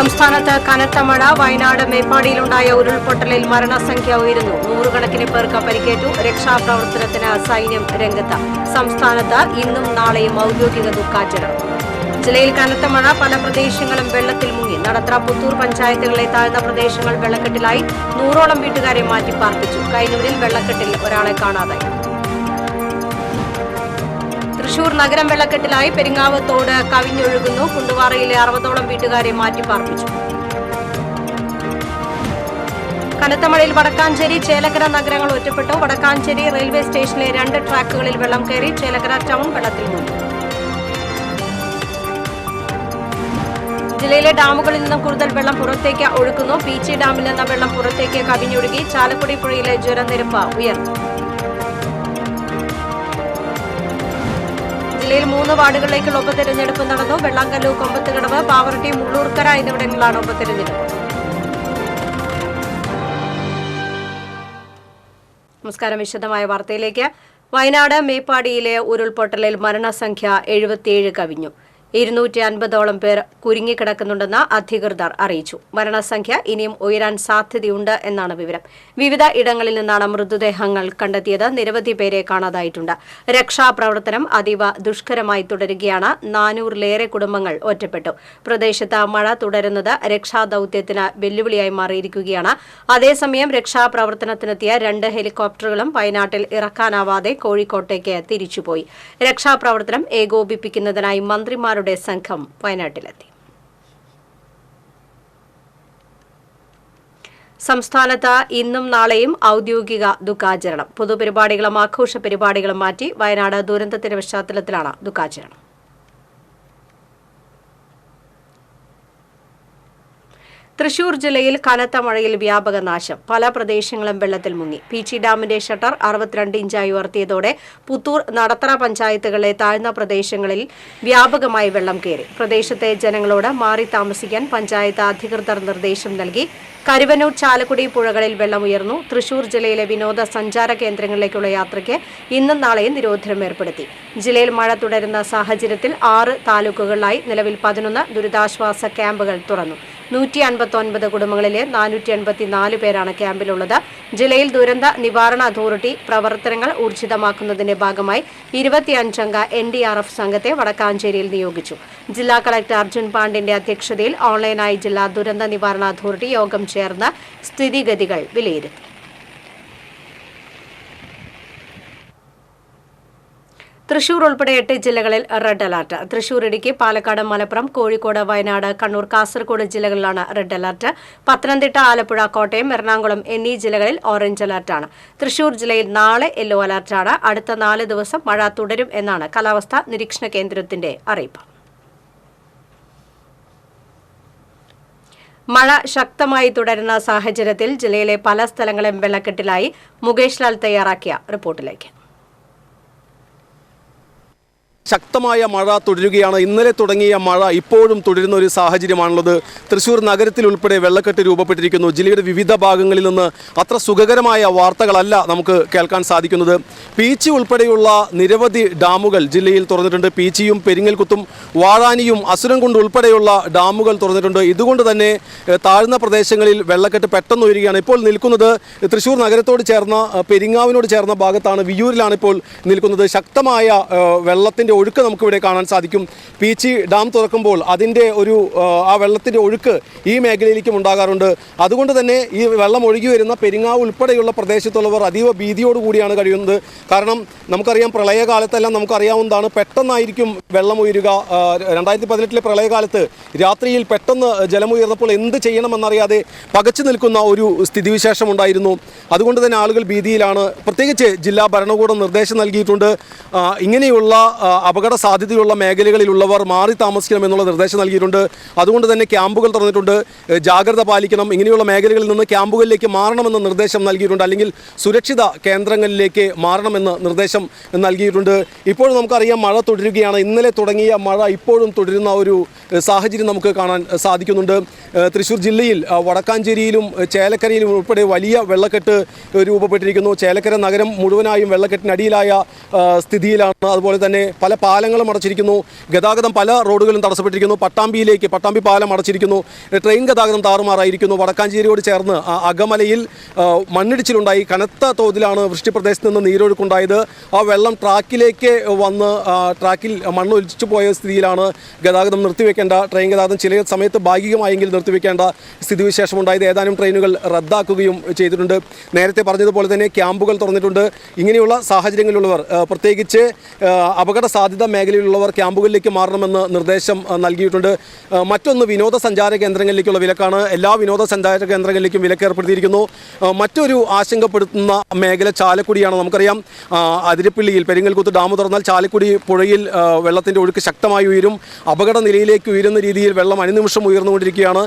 സംസ്ഥാനത്ത് കനത്ത മഴ. വയനാട് മേപ്പാടിയിലുണ്ടായ ഉരുൾപൊട്ടലിൽ മരണസംഖ്യ ഉയരുന്നു. നൂറുകണക്കിന് പേർക്ക് പരിക്കേറ്റു. രക്ഷാപ്രവർത്തനത്തിന് സൈന്യം രംഗത്ത്. സംസ്ഥാനത്ത് ഇന്നും നാളെയും ഔദ്യോഗിക ദുഃഖാചരണം. ജില്ലയിൽ കനത്ത മഴ. പല പ്രദേശങ്ങളും വെള്ളത്തിൽ മുങ്ങി. നടത്ര, പുത്തൂർ പഞ്ചായത്തുകളിലെ താഴ്ന്ന പ്രദേശങ്ങൾ വെള്ളക്കെട്ടിലായി. 100ഓളം വീട്ടുകാരെ മാറ്റിപ്പാർപ്പിച്ചു. കൈനൂരിൽ വെള്ളക്കെട്ടിൽ ഒരാളെ കാണാതായി. തൃശൂർ നഗരം വെള്ളക്കെട്ടിലായി. പെരിങ്ങാവ് തോട് കവിഞ്ഞൊഴുകുന്നു. കുണ്ടുപാറയിലെ 60ഓളം വീട്ടുകാരെ മാറ്റിപ്പാർപ്പിച്ചു. കനത്ത മഴയിൽ വടക്കാഞ്ചേരി, ചേലക്കര നഗരങ്ങൾ ഒറ്റപ്പെട്ടു. വടക്കാഞ്ചേരി റെയിൽവേ സ്റ്റേഷനിലെ 2 ട്രാക്കുകളിൽ വെള്ളം കയറി. ചേലക്കര ടൗൺ വെള്ളത്തിൽ മുങ്ങി. ജില്ലയിലെ ഡാമുകളിൽ നിന്നും കൂടുതൽ വെള്ളം പുറത്തേക്ക് ഒഴുകുന്നു. പീച്ചി ഡാമിൽ നിന്ന് വെള്ളം പുറത്തേക്ക് കവിഞ്ഞൊഴുകി. ചാലക്കുടി പുഴയിലെ ജലനിരപ്പ് ഉയർന്നു. ജില്ലയിൽ 3 വാർഡുകളിലേക്കുള്ള ഉപതെരഞ്ഞെടുപ്പ് നടന്നു. വെള്ളാങ്കല്ലു, കൊമ്പത്തുകടവ്, പാവറട്ടി, മുള്ളൂർക്കര എന്നിവിടങ്ങളിലാണ് ഉപതെരഞ്ഞെടുപ്പ്. നമസ്കാരം. വിശദമായ വാർത്തയിലേക്ക്. വയനാട് മേപ്പാടിയിലെ ഉരുൾപൊട്ടലിൽ മരണസംഖ്യ 77 കവിഞ്ഞു. 250ഓളം പേർ കുരുങ്ങിക്കിടക്കുന്നുണ്ടെന്ന് അധികൃതർ അറിയിച്ചു. മരണസംഖ്യ ഇനിയും ഉയരാൻ സാധ്യതയുണ്ട് എന്നാണ് വിവരം. വിവിധ ഇടങ്ങളിൽ നിന്നാണ് മൃതദേഹങ്ങൾ കണ്ടെത്തിയത്. നിരവധി പേരെ കാണാതായിട്ടുണ്ട്. രക്ഷാപ്രവർത്തനം അതീവ ദുഷ്കരമായി തുടരുകയാണ്. 400-ലേറെ കുടുംബങ്ങൾ ഒറ്റപ്പെട്ടു. പ്രദേശത്ത് മഴ തുടരുന്നത് രക്ഷാദൌത്യത്തിന് വെല്ലുവിളിയായി മാറിയിരിക്കുകയാണ്. അതേസമയം രക്ഷാപ്രവർത്തനത്തിനെത്തിയ 2 ഹെലികോപ്റ്ററുകളും വയനാട്ടിൽ ഇറക്കാനാവാതെ കോഴിക്കോട്ടേക്ക് തിരിച്ചുപോയി. രക്ഷാപ്രവർത്തനം ഏകോപിപ്പിക്കുന്നതിനായി മന്ത്രിമാരുടെ സംഘം വയനാട്ടിലെത്തി. സംസ്ഥാനത്ത് ഇന്നും നാളെയും ഔദ്യോഗിക ദുഃഖാചരണം. പൊതുപരിപാടികളും ആഘോഷ പരിപാടികളും മാറ്റി. വയനാട് ദുരന്തത്തിന്റെ പശ്ചാത്തലത്തിലാണ് ദുഃഖാചരണം. തൃശൂർ ജില്ലയിൽ കനത്ത മഴയിൽ വ്യാപക നാശം. പല പ്രദേശങ്ങളും വെള്ളത്തിൽ മുങ്ങി. പീച്ചി ഡാമിന്റെ ഷട്ടർ 62 ഇഞ്ചായി ഉയർത്തിയതോടെ പുത്തൂർ, നടത്തറ പഞ്ചായത്തുകളിലെ താഴ്ന്ന പ്രദേശങ്ങളിൽ വ്യാപകമായി വെള്ളം കയറി. പ്രദേശത്തെ ജനങ്ങളോട് മാറി താമസിക്കാൻ പഞ്ചായത്ത് അധികൃതർ നിർദ്ദേശം നൽകി. കരുവന്നൂർ, ചാലക്കുടി പുഴകളിൽ വെള്ളം ഉയർന്നു. തൃശൂർ ജില്ലയിലെ വിനോദസഞ്ചാര കേന്ദ്രങ്ങളിലേക്കുള്ള യാത്രയ്ക്ക് ഇന്നും നാളെയും നിരോധനം ഏർപ്പെടുത്തി. ജില്ലയിൽ മഴ തുടരുന്ന സാഹചര്യത്തിൽ 6 താലൂക്കുകളിലായി നിലവിൽ 11 ദുരിതാശ്വാസ ക്യാമ്പുകൾ തുറന്നു. 159 കുടുംബങ്ങളിലെ 484 പേരാണ് ക്യാമ്പിലുള്ളത്. ജില്ലയിൽ ദുരന്ത നിവാരണ അതോറിറ്റി പ്രവർത്തനങ്ങൾ ഊർജിതമാക്കുന്നതിന്റെ ഭാഗമായി 25-അംഗ NDRF സംഘത്തെ വടക്കാഞ്ചേരിയിൽ നിയോഗിച്ചു. ജില്ലാ കളക്ടർ അർജുൻ പാണ്ഡ്യന്റെ അധ്യക്ഷതയിൽ ഓൺലൈനായി ജില്ലാ ദുരന്ത നിവാരണ അതോറിറ്റി യോഗം ചേർന്ന് സ്ഥിതിഗതികൾ വിലയിരുത്തി. തൃശൂർ ഉൾപ്പെടെ 8 ജില്ലകളിൽ റെഡ് അലർട്ട്. തൃശൂർ, ഇടുക്കി, പാലക്കാട്, മലപ്പുറം, കോഴിക്കോട്, വയനാട്, കണ്ണൂർ, കാസർഗോഡ് ജില്ലകളിലാണ് റെഡ് അലർട്ട്. പത്തനംതിട്ട, ആലപ്പുഴ, കോട്ടയം, എറണാകുളം എന്നീ ജില്ലകളിൽ ഓറഞ്ച് അലർട്ടാണ്. തൃശൂർ ജില്ലയിൽ നാളെ യെല്ലോ അലർട്ടാണ്. അടുത്ത 4 ദിവസം മഴ തുടരും എന്നാണ് കാലാവസ്ഥാ നിരീക്ഷണ കേന്ദ്രത്തിന്റെ അറിയിപ്പ്. മഴ ശക്തമായി തുടരുന്ന സാഹചര്യത്തിൽ ജില്ലയിലെ പല സ്ഥലങ്ങളും വെള്ളക്കെട്ടിലായി. മുകേഷ് ലാൽ തയ്യാറാക്കിയ റിപ്പോർട്ടിലേക്ക്. ശക്തമായ മഴ തുടരുകയാണ്. ഇന്നലെ തുടങ്ങിയ മഴ ഇപ്പോഴും തുടരുന്ന ഒരു സാഹചര്യമാണുള്ളത്. തൃശൂർ നഗരത്തിൽ ഉൾപ്പെടെ വെള്ളക്കെട്ട് രൂപപ്പെട്ടിരിക്കുന്നു. ജില്ലയുടെ വിവിധ ഭാഗങ്ങളിൽ നിന്ന് അത്ര സുഖകരമായ വാർത്തകളല്ല നമുക്ക് കേൾക്കാൻ സാധിക്കുന്നത്. പീച്ചി ഉൾപ്പെടെയുള്ള നിരവധി ഡാമുകൾ ജില്ലയിൽ തുറന്നിട്ടുണ്ട്. പീച്ചിയും പെരിങ്ങൽകുത്തും വാഴാനിയും അസുരൻകുണ്ട് ഉൾപ്പെടെയുള്ള ഡാമുകൾ തുറന്നിട്ടുണ്ട്. ഇതുകൊണ്ട് തന്നെ താഴ്ന്ന പ്രദേശങ്ങളിൽ വെള്ളക്കെട്ട് പെട്ടെന്ന് ഉയരുകയാണ്. ഇപ്പോൾ നിൽക്കുന്നത് തൃശൂർ നഗരത്തോട് ചേർന്ന പെരിങ്ങാവിനോട് ചേർന്ന ഭാഗത്താണ്. വിയ്യൂരിലാണ് ഇപ്പോൾ നിൽക്കുന്നത്. ശക്തമായ വെള്ളത്തിൻ്റെ ഒഴുക്ക് നമുക്കിവിടെ കാണാൻ സാധിക്കും. പീച്ചി ഡാം തുറക്കുമ്പോൾ അതിൻ്റെ ആ വെള്ളത്തിൻ്റെ ഒഴുക്ക് ഈ മേഖലയിലേക്കും ഉണ്ടാകാറുണ്ട്. അതുകൊണ്ട് തന്നെ ഈ വെള്ളം ഒഴുകി വരുന്ന പെരിങ്ങാവ് ഉൾപ്പെടെയുള്ള പ്രദേശത്തുള്ളവർ അതീവ ഭീതിയോടുകൂടിയാണ് കഴിയുന്നത്. കാരണം നമുക്കറിയാം, പ്രളയകാലത്തെല്ലാം നമുക്കറിയാവുന്നതാണ്, പെട്ടെന്നായിരിക്കും വെള്ളം ഉയരുക. 2018 പ്രളയകാലത്ത് രാത്രിയിൽ പെട്ടെന്ന് ജലമുയർന്നപ്പോൾ എന്ത് ചെയ്യണമെന്നറിയാതെ പകച്ചു നിൽക്കുന്ന ഒരു സ്ഥിതിവിശേഷം ഉണ്ടായിരുന്നു. അതുകൊണ്ട് തന്നെ ആളുകൾ ഭീതിയിലാണ്. പ്രത്യേകിച്ച് ജില്ലാ ഭരണകൂടം നിർദ്ദേശം നൽകിയിട്ടുണ്ട്. ഇങ്ങനെയുള്ള അപകട സാധ്യതയുള്ള മേഖലകളിലുള്ളവർ മാറി താമസിക്കണമെന്നുള്ള നിർദ്ദേശം നൽകിയിട്ടുണ്ട്. അതുകൊണ്ട് തന്നെ ക്യാമ്പുകൾ തുറന്നിട്ടുണ്ട്. ജാഗ്രത പാലിക്കണം. ഇങ്ങനെയുള്ള മേഖലകളിൽ നിന്ന് ക്യാമ്പുകളിലേക്ക് മാറണമെന്ന് നിർദ്ദേശം നൽകിയിട്ടുണ്ട്. അല്ലെങ്കിൽ സുരക്ഷിത കേന്ദ്രങ്ങളിലേക്ക് മാറണമെന്ന് നിർദ്ദേശം നൽകിയിട്ടുണ്ട്. ഇപ്പോഴും നമുക്കറിയാം, മഴ തുടരുകയാണ്. ഇന്നലെ തുടങ്ങിയ മഴ ഇപ്പോഴും തുടരുന്ന ഒരു സാഹചര്യം നമുക്ക് കാണാൻ സാധിക്കുന്നുണ്ട്. തൃശ്ശൂർ ജില്ലയിൽ വടക്കാഞ്ചേരിയിലും ചേലക്കരയിലും ഉൾപ്പെടെ വലിയ വെള്ളക്കെട്ട് രൂപപ്പെട്ടിരിക്കുന്നു. ചേലക്കര നഗരം മുഴുവനായും വെള്ളക്കെട്ടിനടിയിലായ സ്ഥിതിയിലാണ്. അതുപോലെ തന്നെ പല പാലങ്ങളും അടച്ചിരിക്കുന്നു. ഗതാഗതം പല റോഡുകളും തടസ്സപ്പെട്ടിരിക്കുന്നു. പട്ടാമ്പി പാലം അടച്ചിരിക്കുന്നു. ട്രെയിൻ ഗതാഗതം താറുമാറായിരിക്കുന്നു. വടക്കാഞ്ചേരിയോട് ചേർന്ന് അകമലയിൽ മണ്ണിടിച്ചിലുണ്ടായി. കനത്ത തോതിലാണ് വൃഷ്ടിപ്രദേശത്ത് നിന്ന് നീരൊഴുക്കുണ്ടായത്. ആ വെള്ളം ട്രാക്കിലേക്ക് വന്ന് ട്രാക്കിൽ മണ്ണ് ഒലിച്ചു പോയ സ്ഥിതിയിലാണ് ഗതാഗതം നിർത്തിവെക്കേണ്ട, ട്രെയിൻ ഗതാഗതം ചില സമയത്ത് ഭാഗികമായെങ്കിൽ നിർത്തിവെക്കേണ്ട സ്ഥിതിവിശേഷമുണ്ടായത്. ഏതാനും ട്രെയിനുകൾ റദ്ദാക്കുകയും ചെയ്തിട്ടുണ്ട്. നേരത്തെ പറഞ്ഞതുപോലെ തന്നെ ക്യാമ്പുകൾ തുറന്നിട്ടുണ്ട്. ഇങ്ങനെയുള്ള സാഹചര്യങ്ങളിലുള്ളവർ, പ്രത്യേകിച്ച് അപകട സാധ്യത മേഖലയിലുള്ളവർ ക്യാമ്പുകളിലേക്ക് മാറണമെന്ന് നിർദ്ദേശം നൽകിയിട്ടുണ്ട്. മറ്റൊന്ന് വിനോദസഞ്ചാര കേന്ദ്രങ്ങളിലേക്കുള്ള വിലക്കാണ്. എല്ലാ വിനോദസഞ്ചാര കേന്ദ്രങ്ങളിലേക്കും വിലക്ക് ഏർപ്പെടുത്തിയിരിക്കുന്നു. മറ്റൊരു ആശങ്കപ്പെടുത്തുന്ന മേഖല ചാലക്കുടിയാണ്. നമുക്കറിയാം, അതിരപ്പള്ളിയിൽ പെരിങ്ങൽകുത്ത് ഡാം തുറന്നാൽ ചാലക്കുടി പുഴയിൽ വെള്ളത്തിൻ്റെ ഒഴുക്ക് ശക്തമായി ഉയരും. അപകട നിലയിലേക്ക് ഉയരുന്ന രീതിയിൽ വെള്ളം അനുനിമിഷം ഉയർന്നുകൊണ്ടിരിക്കുകയാണ്.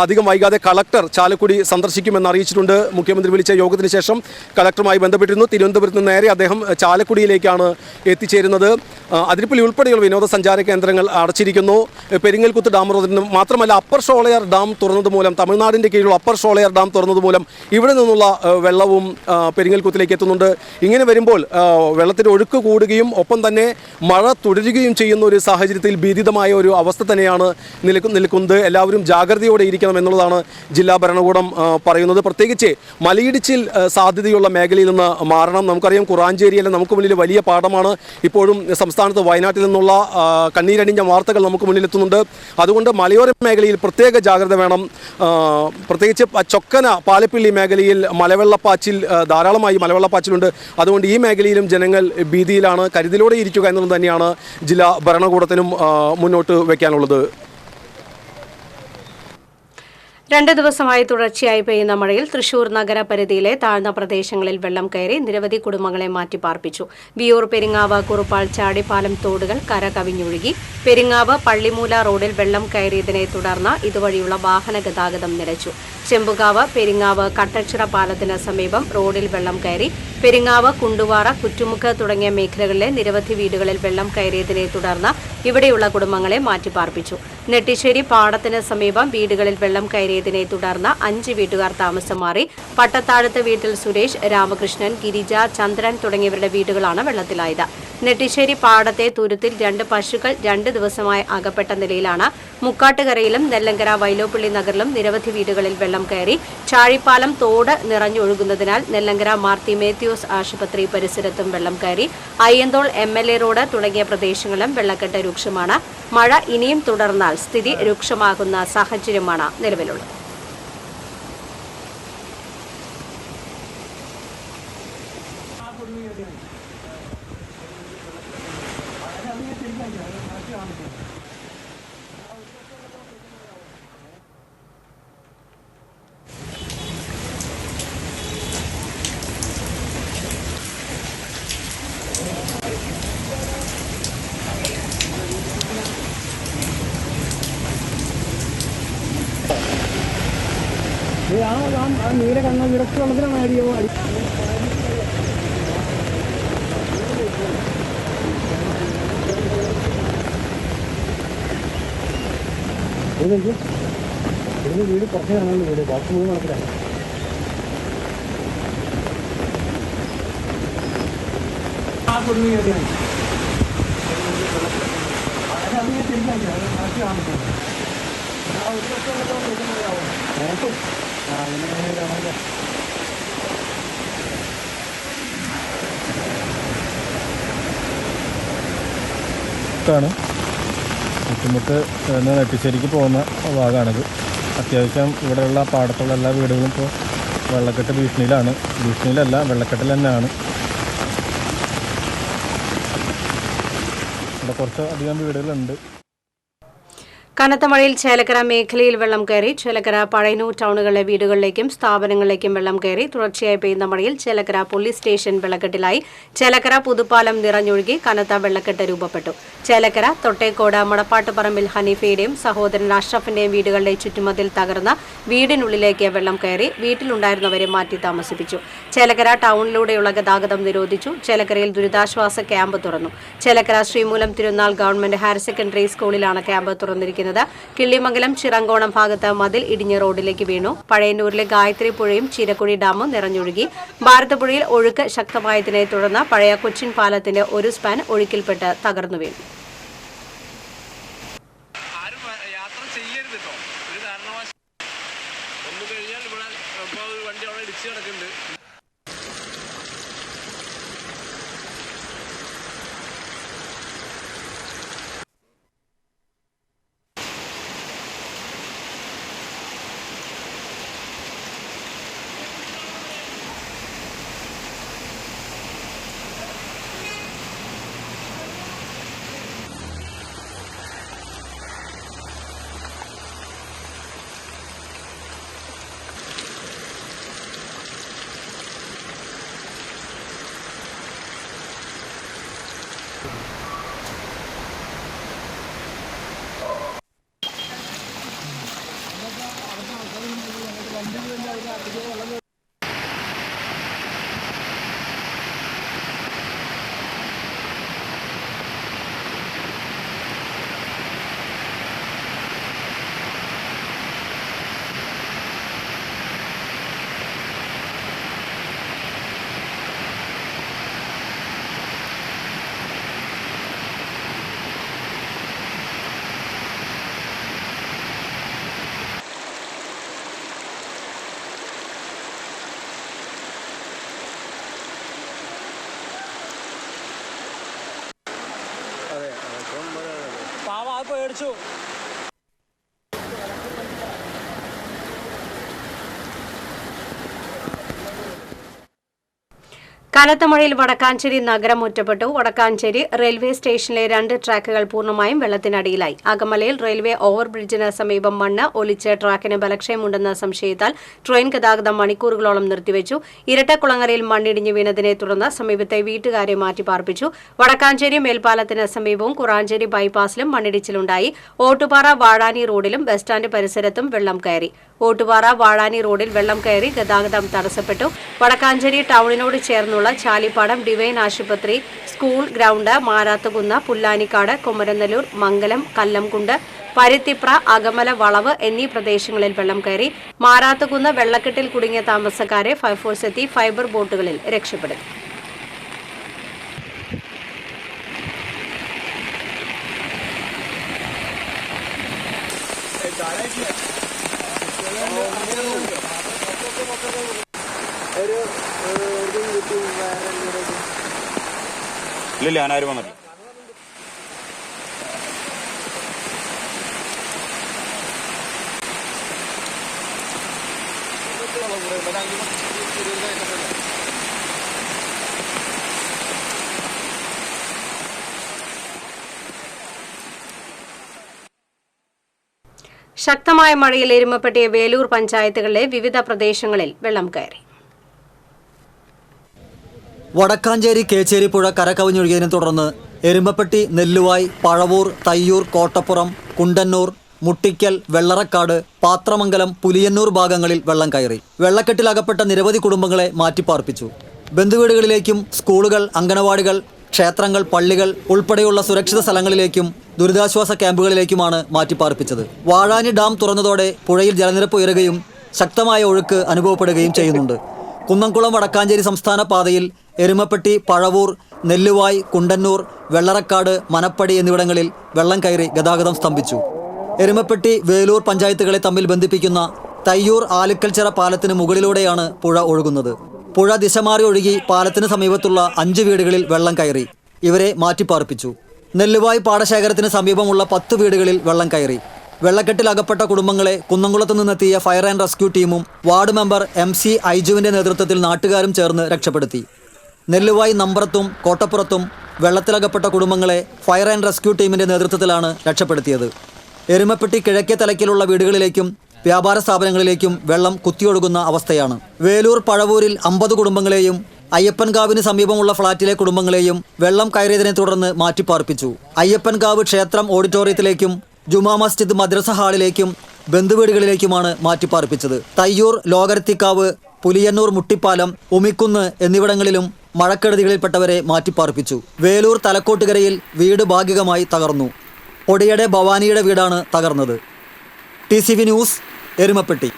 അധികം വൈകാതെ കളക്ടർ ചാലക്കുടി സന്ദർശിക്കുമെന്ന് അറിയിച്ചിട്ടുണ്ട്. മുഖ്യമന്ത്രി വിളിച്ച യോഗത്തിന് ശേഷം കളക്ടറുമായി ബന്ധപ്പെട്ടിരുന്നു. തിരുവനന്തപുരത്ത് നിന്ന് നേരെ അദ്ദേഹം ചാലക്കുടിയിലേക്കാണ് എത്തിച്ചേരുന്നത്. അതിരപ്പള്ളി ഉൾപ്പെടെയുള്ള വിനോദസഞ്ചാര കേന്ദ്രങ്ങൾ അടച്ചിരിക്കുന്നു. പെരിങ്ങൽകുത്ത് ഡാം തുറന്നു. മാത്രമല്ല, അപ്പർ ഷോളയാർ ഡാം തുറന്നത് മൂലം, തമിഴ്നാടിൻ്റെ കീഴിലുള്ള അപ്പർ ഷോളയാർ ഡാം തുറന്നത് മൂലം ഇവിടെ നിന്നുള്ള വെള്ളവും പെരിങ്ങൽകുത്തിലേക്ക് എത്തുന്നുണ്ട്. ഇങ്ങനെ വരുമ്പോൾ വെള്ളത്തിൻ്റെ ഒഴുക്ക് കൂടുകയും ഒപ്പം തന്നെ മഴ തുടരുകയും ചെയ്യുന്ന ഒരു സാഹചര്യത്തിൽ ഭീതിതമായ ഒരു അവസ്ഥ തന്നെയാണ് നിൽക്കുന്നത്. എല്ലാവരും ജാഗ്രതയോടെ ഇരിക്കണം എന്നുള്ളതാണ് ജില്ലാ ഭരണകൂടം പറയുന്നത്. പ്രത്യേകിച്ച് മലയിടിച്ചിൽ സാധ്യതയുള്ള മേഖലയിൽ നിന്ന് മാറണം. നമുക്കറിയാം, കുറാഞ്ചേരിയിലെ നമുക്ക് മുന്നിൽ വലിയ പാഠമാണ്. ഇപ്പോഴും സംസ്ഥാനത്ത് വയനാട്ടിൽ നിന്നുള്ള കണ്ണീരണിഞ്ഞ വാർത്തകൾ നമുക്ക് മുന്നിലെത്തുന്നുണ്ട്. അതുകൊണ്ട് മലയോര മേഖലയിൽ പ്രത്യേക ജാഗ്രത വേണം. പ്രത്യേകിച്ച് ചൊക്കന പാലപ്പിള്ളി മേഖലയിൽ മലവെള്ളപ്പാച്ചിൽ, ധാരാളമായി മലവെള്ളപ്പാച്ചിലുണ്ട്. അതുകൊണ്ട് ഈ മേഖലയിലും ജനങ്ങൾ ഭീതിയിലാണ്. കരുതലോടെ ഇരിക്കുക എന്നുള്ളത് തന്നെയാണ് ജില്ലാ ഭരണകൂടത്തിനും മുന്നോട്ട് വയ്ക്കാനുള്ളത്. 2 ദിവസമായി തുടർച്ചയായി പെയ്യുന്ന മഴയിൽ തൃശൂർ നഗരപരിധിയിലെ താഴ്ന്ന പ്രദേശങ്ങളിൽ വെള്ളം കയറി നിരവധി കുടുംബങ്ങളെ മാറ്റിപ്പാർപ്പിച്ചു. വിയൂർ, പെരിങ്ങാവ്, കുറുപ്പാൾ, ചാടിപ്പാലം തോടുകൾ കര കവിഞ്ഞൊഴുകി. പെരിങ്ങാവ് പള്ളിമൂല റോഡിൽ വെള്ളം കയറിയതിനെ തുടർന്ന് ഇതുവഴിയുള്ള വാഹന ഗതാഗതം നിലച്ചു. ചെമ്പുകാവ്, പെരിങ്ങാവ്, കട്ടച്ചിറ പാലത്തിന് സമീപം റോഡിൽ വെള്ളം കയറി. പെരിങ്ങാവ്, കുണ്ടുവാറ, കുറ്റുമുക്ക് തുടങ്ങിയ മേഖലകളിലെ നിരവധി വീടുകളിൽ വെള്ളം കയറിയതിനെ തുടർന്ന് ഇവിടെയുള്ള കുടുംബങ്ങളെ മാറ്റിപ്പാർപ്പിച്ചു. നെട്ടിശ്ശേരി പാടത്തിന് സമീപം വീടുകളിൽ വെള്ളം കയറിയതിനെ തുടർന്ന് 5 വീട്ടുകാർ താമസം മാറി. പട്ടത്താഴത്ത് വീട്ടിൽ സുരേഷ്, രാമകൃഷ്ണൻ, ഗിരിജ, ചന്ദ്രൻ തുടങ്ങിയവരുടെ വീടുകളാണ് വെള്ളത്തിലായത്. നെട്ടിശ്ശേരി പാടത്തെ തുരുത്തിൽ 2 പശുക്കൾ 2 ദിവസമായി അകപ്പെട്ട നിലയിലാണ്. മുക്കാട്ടുകരയിലും നെല്ലങ്കര വൈലോപ്പള്ളി നഗറിലും നിരവധി വീടുകളിൽ വെള്ളം കയറി. ചാഴിപ്പാലം തോട് നിറഞ്ഞൊഴുകുന്നതിനാൽ നെല്ലങ്കര മാർത്തി മേത്യൂസ് ആശുപത്രി പരിസരത്തും വെള്ളം കയറി. അയ്യന്തോൾ MLA റോഡ് തുടങ്ങിയ പ്രദേശങ്ങളിലും വെള്ളക്കെട്ട് രൂക്ഷമാണ്. മഴ ഇനിയും തുടർന്നാൽ സ്ഥിതി രൂക്ഷമാകുന്ന സാഹചര്യമാണ് നിലവിലുള്ളത്. നീല കണ്ണ വിടക്ക് വെള്ളത്തിലാണ് അടിയോ വീട് കുറച്ച് കാണാനുള്ള വീട് ബാക്കി 3 നടക്കില്ല. ാണ് ബുദ്ധിമുട്ട് നെട്ടിശ്ശേരിക്ക് പോകുന്ന ഭാഗമാണിത്. അത്യാവശ്യം ഇവിടെയുള്ള പാടത്തുള്ള എല്ലാ വീടുകളും ഇപ്പോൾ വെള്ളക്കെട്ട് ഭീഷണിയിലല്ല, വെള്ളക്കെട്ടിൽ തന്നെയാണ്. ഇവിടെ കുറച്ച് അധികം വീടുകളുണ്ട്. കനത്ത മഴയിൽ ചേലക്കര മേഖലയിൽ വെള്ളം കയറി. ചേലക്കര പഴയന്നൂർ ടൗണുകളിലെ വീടുകളിലേക്കും സ്ഥാപനങ്ങളിലേക്കും വെള്ളം കയറി. തുടർച്ചയായി പെയ്യുന്ന മഴയിൽ ചേലക്കര പോലീസ് സ്റ്റേഷൻ വെള്ളക്കെട്ടിലായി. ചേലക്കര പുതുപ്പാലം നിറഞ്ഞൊഴുകി കനത്ത വെള്ളക്കെട്ട് രൂപപ്പെട്ടു. ചേലക്കര തൊട്ടേക്കോട് മടപ്പാട്ടുപറമ്പിൽ ഹനീഫയുടെയും സഹോദരൻ അഷ്റഫിന്റെയും വീടുകളുടെ ചുറ്റുമതിൽ തകർന്ന് വീടിനുള്ളിലേക്ക് വെള്ളം കയറി. വീട്ടിലുണ്ടായിരുന്നവരെ മാറ്റി താമസിപ്പിച്ചു. ചേലക്കര ടൗണിലൂടെയുള്ള ഗതാഗതം നിരോധിച്ചു. ചേലക്കരയിൽ ദുരിതാശ്വാസ ക്യാമ്പ് തുറന്നു. Chelakkara Sreemoolam Thirunal government higher secondary സ്കൂളിലാണ് ക്യാമ്പ് തുറന്നിരിക്കുന്നത്. പ്രവർത്തിക്കുന്നത്. കിള്ളിമംഗലം ചിറങ്കോണം ഭാഗത്ത് മതിൽ ഇടിഞ്ഞ് റോഡിലേക്ക് വീണു. പഴയന്നൂരിലെ ഗായത്രി പുഴയും ചീരക്കുഴി ഡാമും നിറഞ്ഞൊഴുകി. ഭാരതപ്പുഴയിൽ ഒഴുക്ക് ശക്തമായതിനെ തുടർന്ന് പഴയ കൊച്ചിൻ പാലത്തിന്റെ ഒരു സ്പാൻ ഒഴുക്കിൽപ്പെട്ട് തകർന്നു വീണു. പേടിച്ചു. കനത്ത മഴയിൽ വടക്കാഞ്ചേരി നഗരം ഒറ്റപ്പെട്ടു. വടക്കാഞ്ചേരി റെയിൽവേ സ്റ്റേഷനിലെ 2 ട്രാക്കുകൾ പൂർണ്ണമായും വെള്ളത്തിനടിയിലായി. അകമലയിൽ റെയിൽവേ ഓവർബ്രിഡ്ജിന് സമീപം മണ്ണ് ഒലിച്ച് ട്രാക്കിന് ബലക്ഷയമുണ്ടെന്ന സംശയത്താൽ ട്രെയിൻ ഗതാഗതം മണിക്കൂറുകളോളം നിർത്തിവെച്ചു. ഇരട്ടക്കുളങ്ങരയിൽ മണ്ണിടിഞ്ഞു വീണതിനെ തുടർന്ന് സമീപത്തെ വീട്ടുകാരെ മാറ്റിപ്പാർപ്പിച്ചു. വടക്കാഞ്ചേരി മേൽപ്പാലത്തിന് സമീപവും കുറാഞ്ചേരി ബൈപ്പാസിലും മണ്ണിടിച്ചിലുണ്ടായി. ഓട്ടുപാറ വാഴാനി റോഡിലും ബസ് സ്റ്റാൻഡ് പരിസരത്തും വെള്ളം കയറി. ഓട്ടുപാറ വാഴാനി റോഡിൽ വെള്ളം കയറി ഗതാഗതം തടസ്സപ്പെട്ടു. വടക്കാഞ്ചേരി ടൗണിനോട് ചേർന്നുള്ള ചാലിപ്പാടം ഡിവൈൻ ആശുപത്രി, സ്കൂൾ ഗ്രൗണ്ട്, മാരാത്തുകുന്ന്, പുല്ലാനിക്കാട്, കുമരനെല്ലൂർ, മംഗലം, കല്ലംകുണ്ട്, പരുത്തിപ്ര, അകമല വളവ് എന്നീ പ്രദേശങ്ങളിൽ വെള്ളം കയറി. മാരാത്തുകുന്ന് വെള്ളക്കെട്ടിൽ കുടുങ്ങിയ താമസക്കാരെ ഫയർഫോഴ്സ് എത്തി ഫൈബർ ബോട്ടുകളിൽ രക്ഷപ്പെടുത്തി. ഇല്ല, ഞാനാരും വന്നിട്ട് ശക്തമായ മഴയിൽ എരുമപ്പെട്ടിയ വേലൂർ പഞ്ചായത്തുകളിലെ വിവിധ പ്രദേശങ്ങളിൽ വെള്ളം കയറി. വടക്കാഞ്ചേരി കേച്ചേരി പുഴ കരകവിഞ്ഞൊഴുകിയതിനെ തുടർന്ന് എരുമപ്പെട്ടി, നെല്ലുവായ്, പഴവൂർ, തയ്യൂർ, കോട്ടപ്പുറം, കുണ്ടന്നൂർ, മുട്ടിക്കൽ, വെള്ളറക്കാട്, പാത്രമംഗലം, പുലിയന്നൂർ ഭാഗങ്ങളിൽ വെള്ളം കയറി. വെള്ളക്കെട്ടിലകപ്പെട്ട നിരവധി കുടുംബങ്ങളെ മാറ്റിപ്പാർപ്പിച്ചു. ബന്ധുവീടുകളിലേക്കും സ്കൂളുകൾ, അംഗനവാടികൾ, ക്ഷേത്രങ്ങൾ, പള്ളികൾ ഉൾപ്പെടെയുള്ള സുരക്ഷിത സ്ഥലങ്ങളിലേക്കും ദുരിതാശ്വാസ ക്യാമ്പുകളിലേക്കുമാണ് മാറ്റിപ്പാർപ്പിച്ചത്. വാഴാനി ഡാം തുറന്നതോടെ പുഴയിൽ ജലനിരപ്പ് ഉയരുകയും ശക്തമായ ഒഴുക്ക് അനുഭവപ്പെടുകയും ചെയ്യുന്നുണ്ട്. കുന്നംകുളം വടക്കാഞ്ചേരി സംസ്ഥാന പാതയിൽ എരുമപ്പെട്ടി, പഴവൂർ, നെല്ലുവായ്, കുണ്ടന്നൂർ, വെള്ളറക്കാട്, മനപ്പടി എന്നിവിടങ്ങളിൽ വെള്ളം കയറി ഗതാഗതം സ്തംഭിച്ചു. എരുമപ്പെട്ടി, വേലൂർ പഞ്ചായത്തുകളെ തമ്മിൽ ബന്ധിപ്പിക്കുന്ന തയ്യൂർ ആലിക്കൽച്ചിറ പാലത്തിന് മുകളിലൂടെയാണ് പുഴ ഒഴുകുന്നത്. പുഴ ദിശ മാറി ഒഴുകി പാലത്തിന് സമീപത്തുള്ള 5 വീടുകളിൽ വെള്ളം കയറി. ഇവരെ മാറ്റിപ്പാർപ്പിച്ചു. നെല്ലുവായ് പാടശേഖരത്തിന് സമീപമുള്ള 10 വീടുകളിൽ വെള്ളം കയറി. വെള്ളക്കെട്ടിലകപ്പെട്ട കുടുംബങ്ങളെ കുന്നംകുളത്തു നിന്നെത്തിയ ഫയർ ആൻഡ് റെസ്ക്യൂ ടീമും വാർഡ് മെമ്പർ MC ഐജുവിൻ്റെ നേതൃത്വത്തിൽ നാട്ടുകാരും ചേർന്ന് രക്ഷപ്പെടുത്തി. നെല്ലുവായ് നമ്പറത്തും കോട്ടപ്പുറത്തും വെള്ളത്തിലകപ്പെട്ട കുടുംബങ്ങളെ ഫയർ ആൻഡ് റെസ്ക്യൂ ടീമിൻ്റെ നേതൃത്വത്തിലാണ് രക്ഷപ്പെടുത്തിയത്. എരുമപ്പെട്ടി കിഴക്കേ തലയ്ക്കിലുള്ള വീടുകളിലേക്കും വ്യാപാര സ്ഥാപനങ്ങളിലേക്കും വെള്ളം കുത്തിയൊഴുകുന്ന അവസ്ഥയാണ്. വേലൂർ പഴവൂരിൽ 50 കുടുംബങ്ങളെയും അയ്യപ്പൻകാവിന് സമീപമുള്ള ഫ്ളാറ്റിലെ കുടുംബങ്ങളെയും വെള്ളം കയറിയതിനെ തുടർന്ന് മാറ്റിപ്പാർപ്പിച്ചു. അയ്യപ്പൻകാവ് ക്ഷേത്രം ഓഡിറ്റോറിയത്തിലേക്കും ജുമാ മസ്ജിദ് മദ്രസ ഹാളിലേക്കും ബന്ധുവീടുകളിലേക്കുമാണ് മാറ്റിപ്പാർപ്പിച്ചത്. തയ്യൂർ, ലോകരത്തിക്കാവ്, പുലിയന്നൂർ, മുട്ടിപ്പാലം, ഉമിക്കുന്ന് എന്നിവിടങ്ങളിലും മഴക്കെടുതികളിൽപ്പെട്ടവരെ മാറ്റിപ്പാർപ്പിച്ചു. വേലൂർ തലക്കോട്ടുകരയിൽ വീട് ഭാഗികമായി തകർന്നു. ഒടിയടെ ഭവാനിയുടെ വീടാണ് തകർന്നത്. TCV news, Erumapetty.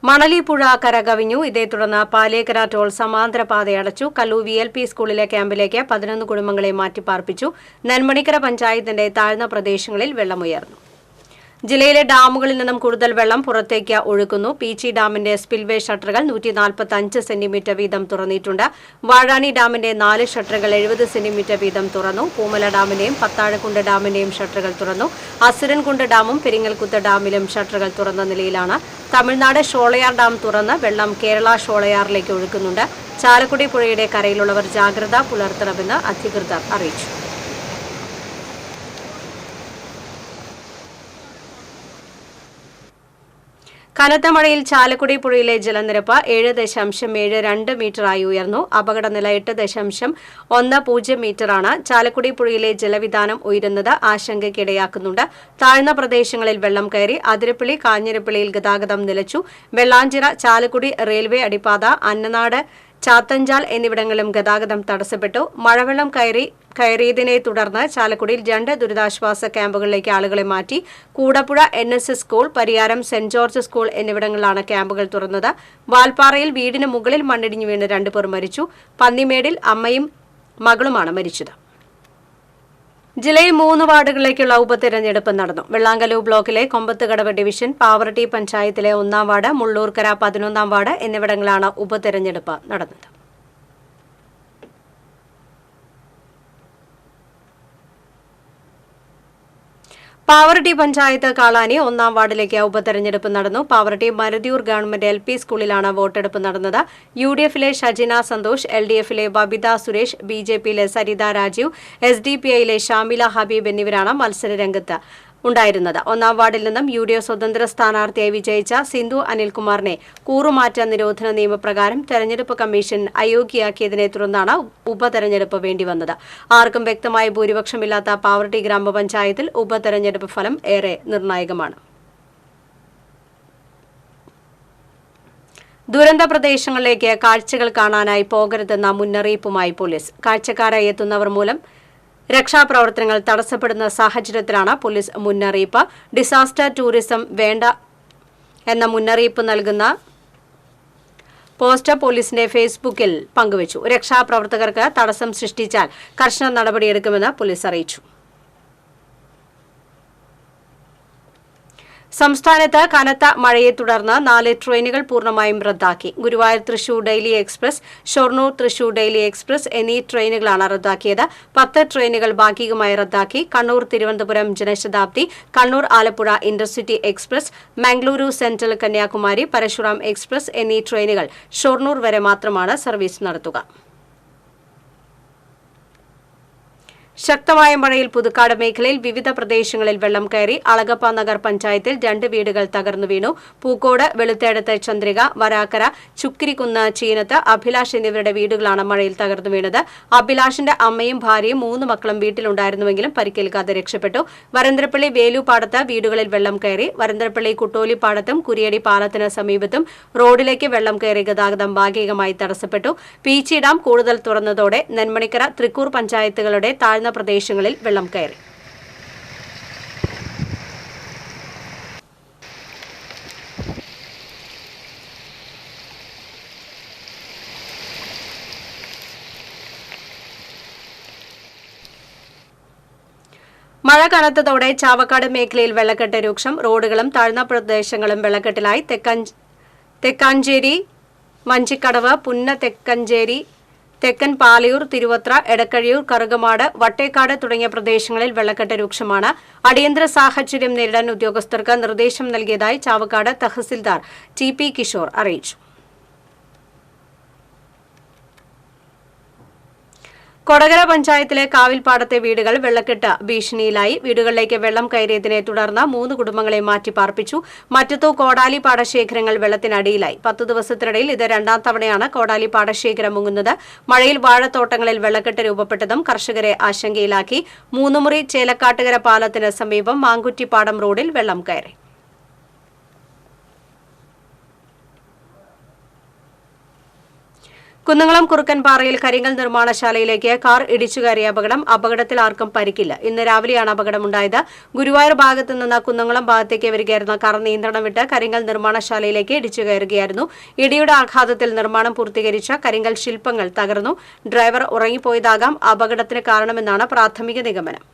മണലിപ്പുഴ കരകവിഞ്ഞു. ഇതേ തുടർന്ന് പാലേക്കര ടോൾ സമാന്തര പാതയടച്ചു. കല്ലു VLP സ്കൂളിലെ ക്യാമ്പിലേക്ക് 11 കുടുംബങ്ങളെ മാറ്റിപ്പാർപ്പിച്ചു. നെന്മണിക്കര പഞ്ചായത്തിന്റെ താഴ്ന്ന പ്രദേശങ്ങളിൽ വെള്ളമുയർന്നു. ജില്ലയിലെ ഡാമുകളിൽ നിന്നും കൂടുതൽ വെള്ളം പുറത്തേക്ക് ഒഴുക്കുന്നു. പീച്ചി ഡാമിന്റെ സ്പിൽവേ ഷട്ടറുകൾ 145 സെന്റിമീറ്റർ വീതം തുറന്നിട്ടുണ്ട്. വാഴാനി ഡാമിന്റെ 4 ഷട്ടറുകൾ 70 സെന്റിമീറ്റർ വീതം തുറന്നു. പൂമല ഡാമിന്റെയും പത്താഴക്കുണ്ട് ഡാമിന്റെയും ഷട്ടറുകൾ തുറന്നു. അസുരൻകുണ്ട് ഡാമും പെരിങ്ങൽകുത്ത് ഡാമിലും ഷട്ടറുകൾ തുറന്ന നിലയിലാണ്. തമിഴ്നാട് ഷോളയാർ ഡാം തുറന്ന് വെള്ളം കേരള ഷോളയാറിലേക്ക് ഒഴുക്കുന്നുണ്ട്. ചാലക്കുടി പുഴയുടെ കരയിലുള്ളവർ ജാഗ്രത പുലർത്തണമെന്ന് അധികൃതർ അറിയിച്ചു. കനത്ത മഴയിൽ ചാലക്കുടി പുഴയിലെ ജലനിരപ്പ് 7.72 മീറ്ററായി ഉയർന്നു. അപകടനില 8.10 മീറ്ററാണ്. ചാലക്കുടി പുഴയിലെ ജലവിധാനം ഉയരുന്നത് ആശങ്കയ്ക്കിടയാക്കുന്നുണ്ട്. താഴ്ന്ന പ്രദേശങ്ങളിൽ വെള്ളം കയറി. അതിരപ്പള്ളി കാഞ്ഞിരപ്പള്ളിയിൽ ഗതാഗതം നിലച്ചു. വെള്ളാഞ്ചിറ ചാലക്കുടി റെയിൽവേ അടിപ്പാത, അന്നനാട് ചാത്തഞ്ചാൽ എന്നിവിടങ്ങളിലും ഗതാഗതം തടസ്സപ്പെട്ടു. മഴവെള്ളം കയറിയതിനെ തുടർന്ന് ചാലക്കുടിയിൽ 2 ദുരിതാശ്വാസ ക്യാമ്പുകളിലേക്ക് ആളുകളെ മാറ്റി. Koodapuzha NSS school, Pariyaram saint George school എന്നിവിടങ്ങളിലാണ് ക്യാമ്പുകൾ തുറന്നത്. വാൽപ്പാറയിൽ വീടിന് മുകളിൽ മണ്ണിടിഞ്ഞു വീണ് 2 പേർ മരിച്ചു. പന്നിമേടിൽ അമ്മയും മകളുമാണ് മരിച്ചത്. ജില്ലയിൽ 3 വാർഡുകളിലേക്കുള്ള ഉപതെരഞ്ഞെടുപ്പ് നടന്നു. വെള്ളാങ്കല്ലൂർ ബ്ലോക്കിലെ കൊമ്പത്തുകടവ് ഡിവിഷൻ, പാവറട്ടി പഞ്ചായത്തിലെ 1-ാം വാർഡ്, മുള്ളൂർക്കര 11-ാം വാർഡ് എന്നിവിടങ്ങളിലാണ് ഉപതെരഞ്ഞെടുപ്പ് നടന്നത്. പാവറട്ടി പഞ്ചായത്ത് കാളാനി 1-ാം വാർഡിലേക്ക് ഉപതെരഞ്ഞെടുപ്പ് നടന്നു. പാവറട്ടി മരുതിയൂർ ഗവൺമെന്റ് LP സ്കൂളിലാണ് വോട്ടെടുപ്പ് നടന്നത്. UDFിലെ ഷജിന സന്തോഷ്, LDFിലെ ബബിത സുരേഷ്, BJPയിലെ സരിത രാജീവ്, SDPIയിലെ ഷാമില ഹബീബ് എന്നിവരാണ് മത്സരരംഗത്ത് ഉണ്ടായിരുന്നത്. 1-ാം വാർഡിൽ നിന്നും UDF സ്വതന്ത്ര സ്ഥാനാർത്ഥിയായി വിജയിച്ച സിന്ധു അനിൽകുമാറിനെ കൂറുമാറ്റ നിരോധന നിയമപ്രകാരം തെരഞ്ഞെടുപ്പ് കമ്മീഷൻ അയോഗ്യയാക്കിയതിനെ തുടർന്നാണ് ഉപതെരഞ്ഞെടുപ്പ് വേണ്ടിവന്നത്. ആർക്കും വ്യക്തമായ ഭൂരിപക്ഷമില്ലാത്ത പാവറട്ടി ഗ്രാമപഞ്ചായത്തിൽ ഉപതെരഞ്ഞെടുപ്പ് ഫലം ഏറെ നിർണായകമാണ്. ദുരന്ത പ്രദേശങ്ങളിലേക്ക് കാഴ്ചകൾ കാണാനായി പോകരുതെന്ന മുന്നറിയിപ്പുമായി പോലീസ്. കാഴ്ചക്കാരായി എത്തുന്നവർ മൂലം രക്ഷാപ്രവർത്തനങ്ങൾ തടസ്സപ്പെടുന്ന സാഹചര്യത്തിലാണ് പോലീസ് മുന്നറിയിപ്പ്. ഡിസാസ്റ്റർ ടൂറിസം വേണ്ട എന്ന മുന്നറിയിപ്പ് നൽകുന്ന പോസ്റ്റർ പോലീസിന്റെ ഫേസ്ബുക്കിൽ പങ്കുവച്ചു. രക്ഷാപ്രവർത്തകർക്ക് തടസ്സം സൃഷ്ടിച്ചാൽ കർശന നടപടിയെടുക്കുമെന്ന് പോലീസ് അറിയിച്ചു. സംസ്ഥാനത്ത് കനത്ത മഴയെ തുടർന്ന് 4 ട്രെയിനുകൾ പൂർണ്ണമായും റദ്ദാക്കി. Guruvayur Thrissur daily express, Shoranur Thrissur daily express എന്നീ ട്രെയിനുകളാണ് റദ്ദാക്കിയത്. 10 ട്രെയിനുകൾ ഭാഗികമായി റദ്ദാക്കി. Kannur Thiruvananthapuram Janshatabdi, Kannur Alappuzha intercity express, Mangaluru central Kanyakumari, Parasuram express എന്നീ ട്രെയിനുകൾ ഷൊർണൂർ വരെ മാത്രമാണ് സർവീസ് നടത്തുക. ശക്തമായ മഴയിൽ പുതുക്കാട് മേഖലയിൽ വിവിധ പ്രദേശങ്ങളിൽ വെള്ളം കയറി. അളഗപ്പ നഗർ പഞ്ചായത്തിൽ 2 വീടുകൾ തകർന്നു വീണു. പൂക്കോട്, വെളുത്തേടത്ത് ചന്ദ്രിക, വരാക്കര, ചുക്കിരിക്കുന്ന് ചീനത്ത്, അഭിലാഷ് എന്നിവരുടെ വീടുകളാണ് മഴയിൽ തകർന്നു വീണത്. അഭിലാഷിന്റെ അമ്മയും ഭാര്യയും 3 മക്കളും വീട്ടിലുണ്ടായിരുന്നുവെങ്കിലും പരിക്കേൽക്കാതെ രക്ഷപ്പെട്ടു. വരന്തരപ്പള്ളി വേലുപാടത്ത് വീടുകളിൽ വെള്ളം കയറി. വരന്തരപ്പള്ളി കുട്ടോലിപ്പാടത്തും കുരിയടി പാലത്തിന് സമീപത്തും റോഡിലേക്ക് വെള്ളം കയറി ഗതാഗതം ഭാഗികമായി തടസ്സപ്പെട്ടു. പീച്ചി ഡാം കൂടുതൽ തുറന്നതോടെ നെന്മണിക്കര, തൃക്കൂർ പഞ്ചായത്തുകളുടെ താഴ്ന്ന പ്രദേശങ്ങളിൽ വെള്ളം കയറി. മഴ കനത്തതോടെ ചാവക്കാട് മേഖലയിൽ വെള്ളക്കെട്ട് രൂക്ഷം. റോഡുകളും താഴ്ന്ന പ്രദേശങ്ങളും വെള്ളക്കെട്ടിലായി. തെക്കാഞ്ചേരി, മഞ്ചിക്കടവ്, പുന്ന തെക്കഞ്ചേരി, തെക്കൻ പാലയൂർ, തിരുവത്ര, എടക്കഴിയൂർ, കറുകമാട്, വട്ടേക്കാട് തുടങ്ങിയ പ്രദേശങ്ങളിൽ വെള്ളക്കെട്ട് രൂക്ഷമാണ്. അടിയന്തര സാഹചര്യം നേരിടാൻ ഉദ്യോഗസ്ഥർക്ക് നിർദ്ദേശം നൽകിയതായി ചാവക്കാട് തഹസിൽദാർ TP കിഷോർ അറിയിച്ചു. കൊടകര പഞ്ചായത്തിലെ കാവിൽപ്പാടത്തെ വീടുകൾ വെള്ളക്കെട്ട് ഭീഷണിയിലായി. വീടുകളിലേക്ക് വെള്ളം കയറിയതിനെ തുടർന്ന് 3 കുടുംബങ്ങളെ മാറ്റിപ്പാർപ്പിച്ചു. മറ്റത്തൂ കോടാലി പാടശേഖരങ്ങൾ വെള്ളത്തിനടിയിലായി. 10 ദിവസത്തിനിടയിൽ ഇത് 2ാം തവണയാണ് കോടാലി പാടശേഖരം മുങ്ങുന്നത്. മഴയിൽ വാഴത്തോട്ടങ്ങളിൽ വെള്ളക്കെട്ട് രൂപപ്പെട്ടതും കർഷകരെ ആശങ്കയിലാക്കി. 3 മുറി ചേലക്കാട്ടുകര പാലത്തിന് സമീപം മാങ്കുറ്റിപ്പാടം റോഡിൽ വെള്ളം കയറി. കുന്നംകുളം കുറുക്കൻപാറയിൽ കരിങ്കൽ നിർമ്മാണശാലയിലേക്ക് കാർ ഇടിച്ചുകയറിയ അപകടത്തിൽ ആർക്കും പരിക്കില്ല. ഇന്ന് രാവിലെയാണ് അപകടമുണ്ടായത്. ഗുരുവായൂർ ഭാഗത്തു നിന്ന് കുന്നംകുളം ഭാഗത്തേക്ക് വരികയായിരുന്ന കാർ നിയന്ത്രണം വിട്ട് കരിങ്കൽ നിർമ്മാണശാലയിലേക്ക് ഇടിച്ചുകയറുകയായിരുന്നു. ഇടിയുടെ ആഘാതത്തിൽ നിർമ്മാണം പൂർത്തീകരിച്ച കരിങ്കൽ ശില്പങ്ങൾ തകർന്നു. ഡ്രൈവർ ഉറങ്ങിപ്പോയതാകാം അപകടത്തിന് കാരണമെന്നാണ് പ്രാഥമിക നിഗമനം.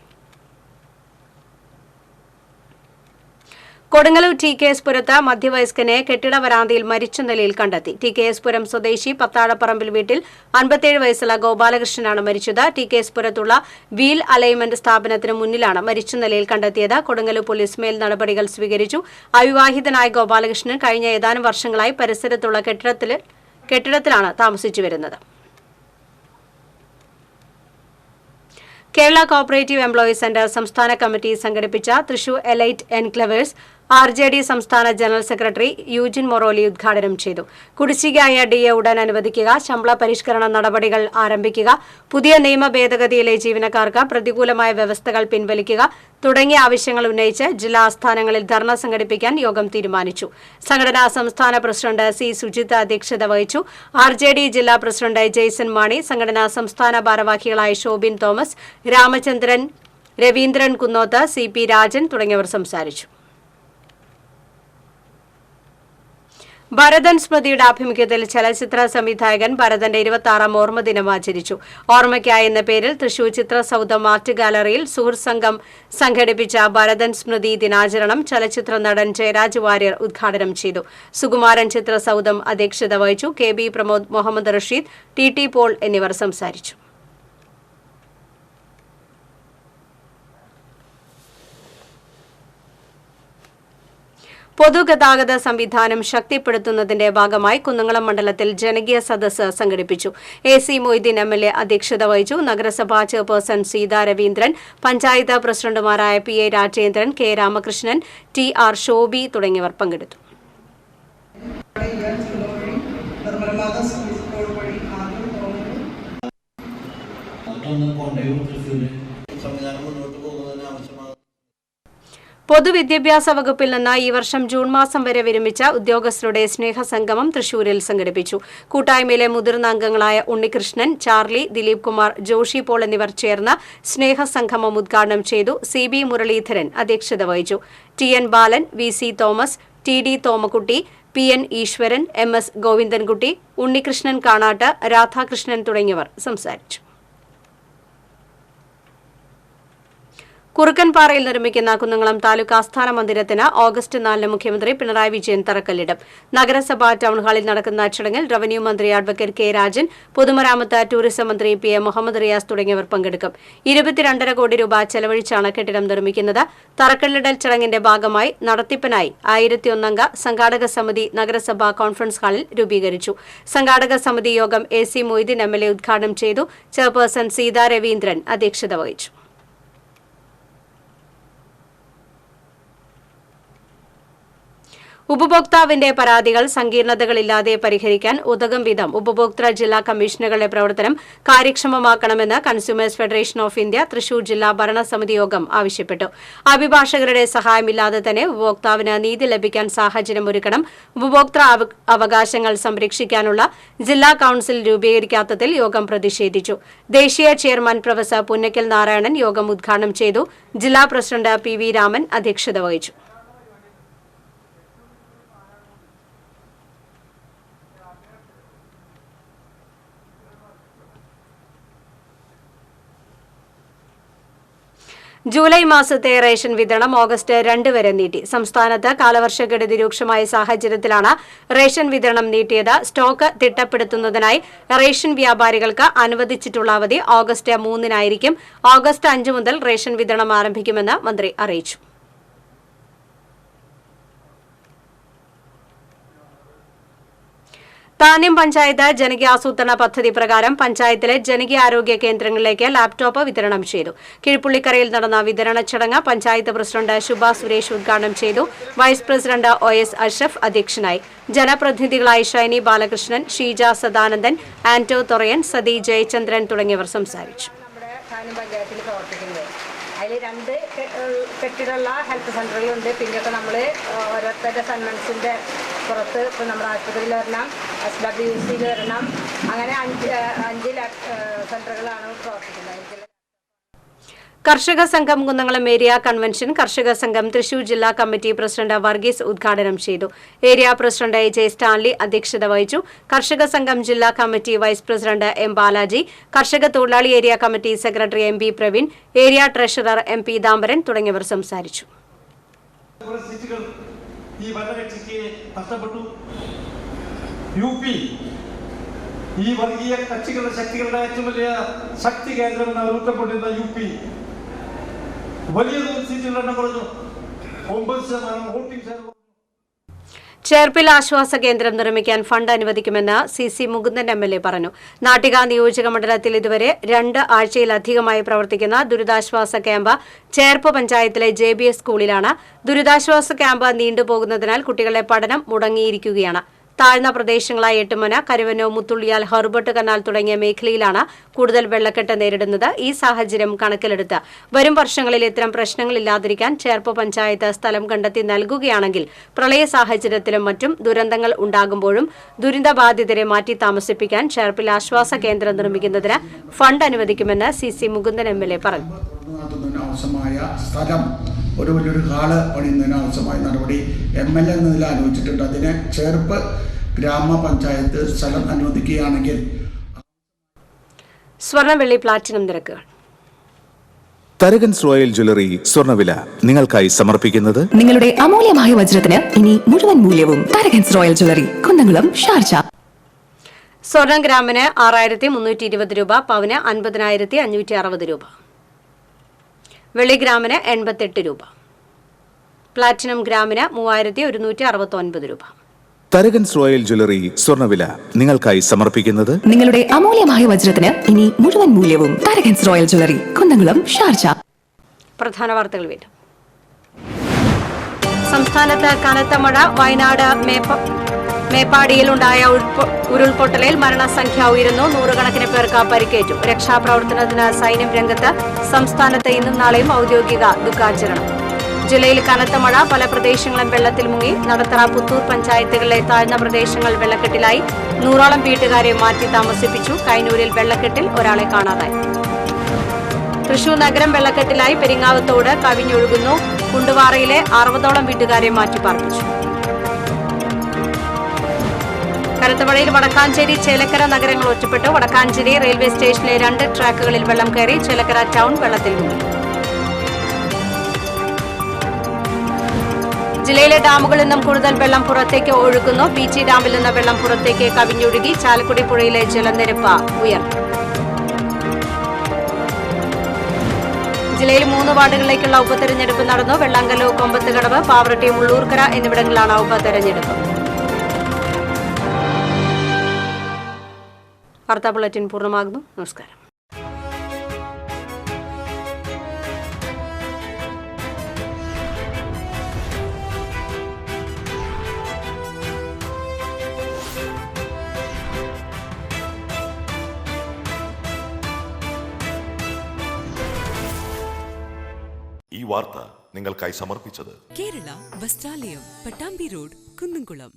കൊടുങ്ങല്ലൂർ TKS പുരത്ത് മധ്യവയസ്കനെ കെട്ടിട വരാന്തയിൽ മരിച്ച നിലയിൽ കണ്ടെത്തി. TKS പുരം സ്വദേശി പത്താഴപ്പറമ്പിൽ വീട്ടിൽ 57 വയസ്സുള്ള ഗോപാലകൃഷ്ണനാണ് മരിച്ചത്. TKS പുരത്തുള്ള വീൽ അലൈൻമെന്റ് സ്ഥാപനത്തിന് മുന്നിലാണ് മരിച്ച നിലയിൽ കണ്ടെത്തിയത്. കൊടുങ്ങല്ലൂർ പോലീസ് മേൽ നടപടികൾ സ്വീകരിച്ചു. അവിവാഹിതനായ ഗോപാലകൃഷ്ണൻ കഴിഞ്ഞ ഏതാനും വർഷങ്ങളായി പരിസരത്തുള്ള കെട്ടിടത്തിലാണ് താമസിച്ചു വരുന്നത്. കേരള കോഓപ്പറേറ്റീവ് എംപ്ലോയീസ് സെന്റർ സംസ്ഥാന കമ്മിറ്റി സംഘടിപ്പിച്ച തൃശൂർ എലൈറ്റ് എൻക്ലവേഴ്സ് RJD സംസ്ഥാന ജനറൽ സെക്രട്ടറി യൂജിൻ മൊറോലി ഉദ്ഘാടനം ചെയ്തു. കുടിശ്ശികയായ DA ഉടൻ അനുവദിക്കുക, ശമ്പള പരിഷ്കരണ നടപടികൾ ആരംഭിക്കുക, പുതിയ നിയമ ഭേദഗതിയിലെ ജീവനക്കാർക്ക് പ്രതികൂലമായ വ്യവസ്ഥകൾ പിൻവലിക്കുക തുടങ്ങിയ ആവശ്യങ്ങൾ ഉന്നയിച്ച് ജില്ലാ ആസ്ഥാനങ്ങളിൽ ധർണ സംഘടിപ്പിക്കാൻ യോഗം തീരുമാനിച്ചു. സംഘടനാ സംസ്ഥാന പ്രസിഡന്റ് C. സുജിത അധ്യക്ഷത വഹിച്ചു. RJD ജില്ലാ പ്രസിഡന്റ് ജെയ്സൺ മാണി, സംഘടനാ സംസ്ഥാന ഭാരവാഹികളായ ഷോബിൻ തോമസ്, രാമചന്ദ്രൻ, രവീന്ദ്രൻ കുന്നോത്ത്, CP രാജൻ തുടങ്ങിയവർ സംസാരിച്ചു. ഭരതൻ സ്മൃതിയുടെ ആഭിമുഖ്യത്തിൽ ചലച്ചിത്ര സംവിധായകൻ ഭരതന്റെ 26ാം ഓർമ്മ ദിനം ആചരിച്ചു. ഓർമ്മയ്ക്കായി എന്ന പേരിൽ തൃശൂർ ചിത്രസൗധം ആർട്ട് ഗാലറിയിൽ സുഹൃത്ത് സംഘം സംഘടിപ്പിച്ച ഭരതൻ സ്മൃതി ദിനാചരണം ചലച്ചിത്ര നടൻ ജയരാജ് വാര്യർ ഉദ്ഘാടനം ചെയ്തു. സുകുമാരൻ ചിത്രസൗധം അധ്യക്ഷത വഹിച്ചു. KB പ്രമോദ്, മുഹമ്മദ് റഷീദ്, TT പോൾ എന്നിവർ സംസാരിച്ചു. പൊതുഗതാഗത സംവിധാനം ശക്തിപ്പെടുത്തുന്നതിന്റെ ഭാഗമായി കുന്നംകുളം മണ്ഡലത്തിൽ ജനകീയ സദസ്സ് സംഘടിപ്പിച്ചു. AC മൊയ്തീൻ MLA അധ്യക്ഷത വഹിച്ചു. നഗരസഭാ ചെയർപേഴ്സൺ സീതാ രവീന്ദ്രൻ, പഞ്ചായത്ത് പ്രസിഡന്റുമാരായ PA Rajendran, K. Ramakrishnan, TR Shobhi തുടങ്ങിയവർ പങ്കെടുത്തു. പൊതുവിദ്യാഭ്യാസ വകുപ്പിൽ നിന്ന് ഈ വർഷം ജൂൺ മാസം വരെ വിരമിച്ച ഉദ്യോഗസ്ഥരുടെ സ്നേഹസംഗമം തൃശൂരിൽ സംഘടിപ്പിച്ചു. കൂട്ടായ്മയിലെ മുതിർന്ന അംഗങ്ങളായ ഉണ്ണികൃഷ്ണൻ, ചാർലി, ദിലീപ് കുമാർ, ജോഷി പോൾ എന്നിവർ ചേർന്ന് സ്നേഹസംഗമം ഉദ്ഘാടനം ചെയ്തു. CB മുരളീധരൻ അധ്യക്ഷത വഹിച്ചു. TN ബാലൻ, VC തോമസ്, TD തോമക്കുട്ടി, PN ഈശ്വരൻ, MS ഗോവിന്ദൻകുട്ടി, ഉണ്ണികൃഷ്ണൻ കാണാട്ട്, രാധാകൃഷ്ണൻ തുടങ്ങിയവർ സംസാരിച്ചു. കുറുക്കൻപാറയിൽ നിർമ്മിക്കുന്ന കുന്നംകുളം താലൂക്ക് ആസ്ഥാന മന്ദിരത്തിന് ഓഗസ്റ്റ് 4 മുഖ്യമന്ത്രി പിണറായി വിജയൻ തറക്കല്ലിടും. നഗരസഭാ ടൗൺഹാളിൽ നടക്കുന്ന ചടങ്ങിൽ റവന്യൂ മന്ത്രി അഡ്വക്കേറ്റ് K. രാജൻ, പൊതുമരാമത്ത് ടൂറിസം മന്ത്രി PA മുഹമ്മദ് റിയാസ് തുടങ്ങിയവർ പങ്കെടുക്കും. 22.5 കോടി രൂപ ചെലവഴിച്ചാണ് കെട്ടിടം നിർമ്മിക്കുന്നത്. തറക്കല്ലിടൽ ചടങ്ങിന്റെ ഭാഗമായി നടത്തിപ്പിനായി 1001 അംഗ സംഘാടക സമിതി നഗരസഭാ കോൺഫറൻസ് ഹാളിൽ രൂപീകരിച്ചു. സംഘാടക സമിതി യോഗം AC മൊയ്തീൻ MLA ഉദ്ഘാടനം ചെയ്തു. ചെയർപേഴ്സൺ സീതാ രവീന്ദ്രൻ അധ്യക്ഷത വഹിച്ചു. ഉപഭോക്താവിന്റെ പരാതികൾ സങ്കീർണതകളില്ലാതെ പരിഹരിക്കാൻ ഉതകും വിധം ഉപഭോക്തൃ ജില്ലാ കമ്മീഷനുകളുടെ പ്രവർത്തനം കാര്യക്ഷമമാക്കണമെന്ന് consumers federation of India Thrissur ജില്ലാ ഭരണസമിതി യോഗം ആവശ്യപ്പെട്ടു. അഭിഭാഷകരുടെ സഹായമില്ലാതെ തന്നെ ഉപഭോക്താവിന് നീതി ലഭിക്കാൻ സാഹചര്യമൊരുക്കണം. ഉപഭോക്തൃ അവകാശങ്ങൾ സംരക്ഷിക്കാനുള്ള ജില്ലാ കൌൺസിൽ രൂപീകരിക്കാത്തതിൽ യോഗം പ്രതിഷേധിച്ചു. ദേശീയ ചെയർമാൻ പ്രൊഫസർ പുന്നക്കൽ നാരായണൻ യോഗം ഉദ്ഘാടനം ചെയ്തു. ജില്ലാ പ്രസിഡന്റ് PV രാമൻ അധ്യക്ഷത വഹിച്ചു. ജൂലൈ മാസത്തെ റേഷൻ വിതരണം ഓഗസ്റ്റ് 2 വരെ നീട്ടി. സംസ്ഥാനത്ത് കാലവർഷക്കെടുതി രൂക്ഷമായ സാഹചര്യത്തിലാണ് റേഷൻ വിതരണം നീട്ടിയത്. സ്റ്റോക്ക് തിട്ടപ്പെടുത്തുന്നതിനായി റേഷൻ വ്യാപാരികൾക്ക് അനുവദിച്ചിട്ടുള്ള അവധി ഓഗസ്റ്റ് 3-നായിരിക്കും. ഓഗസ്റ്റ് 5 മുതൽ റേഷൻ വിതരണം ആരംഭിക്കുമെന്ന് മന്ത്രി അറിയിച്ചു. താന്യം പഞ്ചായത്ത് ജനകീയാസൂത്രണ പദ്ധതി പ്രകാരം പഞ്ചായത്തിലെ ജനകീയാരോഗ്യ കേന്ദ്രങ്ങളിലേക്ക് ലാപ്ടോപ്പ് വിതരണം ചെയ്തു. കിഴിപ്പുള്ളിക്കരയിൽ നടന്ന വിതരണ ചടങ്ങ് പഞ്ചായത്ത് പ്രസിഡന്റ് ശുഭ സുരേഷ് ഉദ്ഘാടനം ചെയ്തു. വൈസ് പ്രസിഡന്റ് OS അഷ്റഫ് അധ്യക്ഷനായി. ജനപ്രതിനിധികളായ ഷൈനി ബാലകൃഷ്ണൻ, ഷീജ സദാനന്ദൻ, ആന്റോ തൊറയൻ, സതി ജയചന്ദ്രൻ തുടങ്ങിയവർ സംസാരിച്ചു. അതിൽ 2 കെട്ടിടമുള്ള ഹെൽത്ത് സെൻ്ററുകളുണ്ട്. പിന്നെയൊക്കെ നമ്മൾ ഓരോരുത്തരുടെ സന്മൻസിൻ്റെ പുറത്ത് ഇപ്പോൾ നമ്മുടെ ആശുപത്രിയിൽ വരണം, SWC വരണം, അങ്ങനെ അഞ്ച് സെന്ററുകളാണ് പ്രവർത്തിക്കുന്നത്. കർഷക സംഘം കുന്നംകുളം ഏരിയ കൺവെൻഷൻ കർഷക സംഘം തൃശൂർ ജില്ലാ കമ്മിറ്റി പ്രസിഡന്റ് വർഗീസ് ഉദ്ഘാടനം ചെയ്തു. ഏരിയ പ്രസിഡന്റ് ജെ സ്റ്റാൻലി അധ്യക്ഷത വഹിച്ചു. കർഷക സംഘം ജില്ലാ committee vice president M Balaji, കർഷക തൊഴിലാളി area committee secretary M P Praveen, area treasurer M P Dambaran തുടങ്ങിയവർ സംസാരിച്ചു. ഈ വർഗീയ കക്ഷികളുടെ ശക്തികളുടെ ഏറ്റവും വലിയ ശക്തി കേന്ദ്രമെന്ന് അവർ ഉത്തരപ്പെട്ടിരുന്ന UP വലിയ സീറ്റുകളുടെ എണ്ണം കുറഞ്ഞു. 9% വോട്ടിംഗ് ഷെയർ. ചേർപ്പിൽ ആശ്വാസ കേന്ദ്രം നിർമ്മിക്കാൻ ഫണ്ട് അനുവദിക്കുമെന്ന് CC മുകുന്ദൻ MLA പറഞ്ഞു. നാട്ടിക നിയോജക മണ്ഡലത്തിൽ ഇതുവരെ 2 ആഴ്ചയിലധികമായി പ്രവർത്തിക്കുന്ന ദുരിതാശ്വാസ ക്യാമ്പ് ചേർപ്പ് പഞ്ചായത്തിലെ JBS സ്കൂളിലാണ്. ദുരിതാശ്വാസ ക്യാമ്പ് നീണ്ടുപോകുന്നതിനാൽ കുട്ടികളുടെ പഠനം മുടങ്ങിയിരിക്കുകയാണ്. താഴ്ന്ന പ്രദേശങ്ങളായ എട്ടുമന, കരുവന്നോ, മുത്തുള്ളിയാൽ, ഹർബർട്ട് കനാൽ തുടങ്ങിയ മേഖലയിലാണ് കൂടുതൽ വെള്ളക്കെട്ട് നേരിടുന്നത്. ഈ സാഹചര്യം കണക്കിലെടുത്ത് വരും വർഷങ്ങളിൽ ഇത്തരം പ്രശ്നങ്ങളില്ലാതിരിക്കാൻ ചേർപ്പ് പഞ്ചായത്ത് സ്ഥലം കണ്ടെത്തി നൽകുകയാണെങ്കിൽ പ്രളയ സാഹചര്യത്തിലും മറ്റും ദുരന്തങ്ങൾ ഉണ്ടാകുമ്പോഴും ദുരിതബാധിതരെ മാറ്റി താമസിപ്പിക്കാൻ ചേർപ്പിൽ ആശ്വാസ കേന്ദ്രം നിർമ്മിക്കുന്നതിന് ഫണ്ട് അനുവദിക്കുമെന്ന് CC മുകുന്ദൻ MLA പറഞ്ഞു. ഒരു വലിയൊരു ഹാള് പണിയുന്നതിന് ആവശ്യമായ നടപടി MLA എന്നതിൽ ആലോചിച്ചിട്ടുണ്ട്. അതിന് ചേർപ്പ് ഗ്രാമപഞ്ചായത്ത് സ്ഥലം അനുവദിക്കുകയാണെങ്കിൽ സ്വർണ്ണ-വെള്ളി പ്ലാറ്റിനം നിരക്കുകൾ. തരകൻസ് റോയൽ ജ്വല്ലറി സ്വർണ്ണവില നിങ്ങൾക്കായി സമർപ്പിക്കുന്നത് നിങ്ങളുടെ അമൂല്യമായ വജ്രത്തിന് ഇനി മുഴുവൻ മൂല്യവും Tharakans royal jewellery, Kunnamkulam, Sharjah. സ്വർണം ഗ്രാമിന് 6320 രൂപ, പവന് 50,560 രൂപ, വെള്ളി ഗ്രാമിന് 88 രൂപ, പ്ലാറ്റിനം ഗ്രാമിന് 3169 രൂപ. തരകൻസ് റോയൽ ജ്വല്ലറി സ്വർണ്ണവില നിങ്ങൾക്കായി സമർപ്പിക്കുന്നത് നിങ്ങളുടെ അമൂല്യമായ വജ്രത്തിന് ഇനി മുഴുവൻ മൂല്യവും Tharakans royal jewellery, Kunnamkulam, Sharjah. പ്രധാന വാർത്തകൾ വീണ്ടും. സംസ്ഥാനത്ത് കനത്ത മഴ. വയനാട് മേപ്പാടിയിലുണ്ടായ ഉരുൾപൊട്ടലിൽ മരണസംഖ്യ ഉയരുന്നു. 100കണക്കിന് പേർക്ക് പരിക്കേറ്റു. രക്ഷാപ്രവർത്തനത്തിന് സൈന്യം രംഗത്ത്. സംസ്ഥാനത്ത് ഇന്നും നാളെയും ഔദ്യോഗിക ദുഃഖാചരണം. ജില്ലയിൽ കനത്ത മഴ. പല പ്രദേശങ്ങളും വെള്ളത്തിൽ മുങ്ങി. നടത്തറ, പുത്തൂർ പഞ്ചായത്തുകളിലെ താഴ്ന്ന പ്രദേശങ്ങൾ വെള്ളക്കെട്ടിലായി. 100ഓളം വീട്ടുകാരെ മാറ്റി താമസിപ്പിച്ചു. കൈനൂരിൽ വെള്ളക്കെട്ടിൽ ഒരാളെ കാണാതായി. തൃശൂർ നഗരം വെള്ളക്കെട്ടിലായി. പെരിങ്ങാവ് തോട് കവിഞ്ഞൊഴുകുന്നു. കുണ്ടുവാറയിലെ 60ഓളം വീട്ടുകാരെ മാറ്റിപ്പാർപ്പിച്ചു. കനത്ത മഴയിൽ വടക്കാഞ്ചേരി, ചേലക്കര നഗരങ്ങൾ ഒറ്റപ്പെട്ടു. വടക്കാഞ്ചേരി റെയിൽവേ സ്റ്റേഷനിലെ 2 ട്രാക്കുകളിൽ വെള്ളം കയറി. ചേലക്കര ടൗൺ വെള്ളത്തിൽ മുങ്ങി. ജില്ലയിലെ ഡാമുകളിൽ നിന്നും കൂടുതൽ വെള്ളം പുറത്തേക്ക് ഒഴുകുന്നു. പീച്ചി ഡാമിൽ നിന്ന് വെള്ളം പുറത്തേക്ക് കവിഞ്ഞൊഴുകി. ചാലക്കുടി പുഴയിലെ ജലനിരപ്പ് ഉയർന്നു. ജില്ലയിൽ 3 വാർഡുകളിലേക്കുള്ള ഉപതെരഞ്ഞെടുപ്പ് നടന്നു. വെള്ളാങ്കല്ലൂർ, കൊമ്പത്തുകടവ്, പാവറട്ടി, മുള്ളൂർക്കര എന്നിവിടങ്ങളിലാണ് ഉപതെരഞ്ഞെടുപ്പ്. വാർത്താ ബുള്ളറ്റിൻ പൂർണ്ണമാകുന്നു. നമസ്കാരം. ഈ വാർത്ത നിങ്ങൾക്കായി സമർപ്പിച്ചത് കേരള വസ്ത്രാലയം, പട്ടാമ്പി റോഡ്, കുന്നംകുളം.